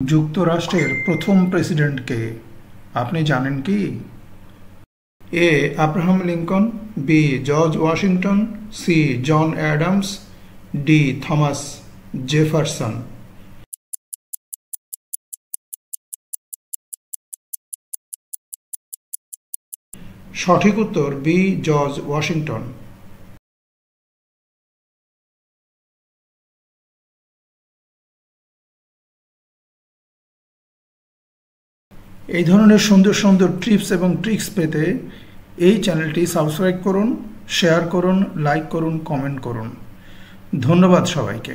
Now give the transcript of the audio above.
যুক্তরাষ্ট্রের প্রথম প্রেসিডেন্ট কে আপনি জানেন কি? A Abraham Lincoln, B George Washington, C John Adams, D Thomas Jefferson. সঠিক উত্তর বি জর্জ ওয়াশিংটন। এই ধরনের সুন্দর সুন্দর টিপস এবং ট্রিক্স পেতে এই চ্যানেলটি সাবস্ক্রাইব করুন, শেয়ার করুন, লাইক করুন, কমেন্ট করুন। ধন্যবাদ সবাইকে।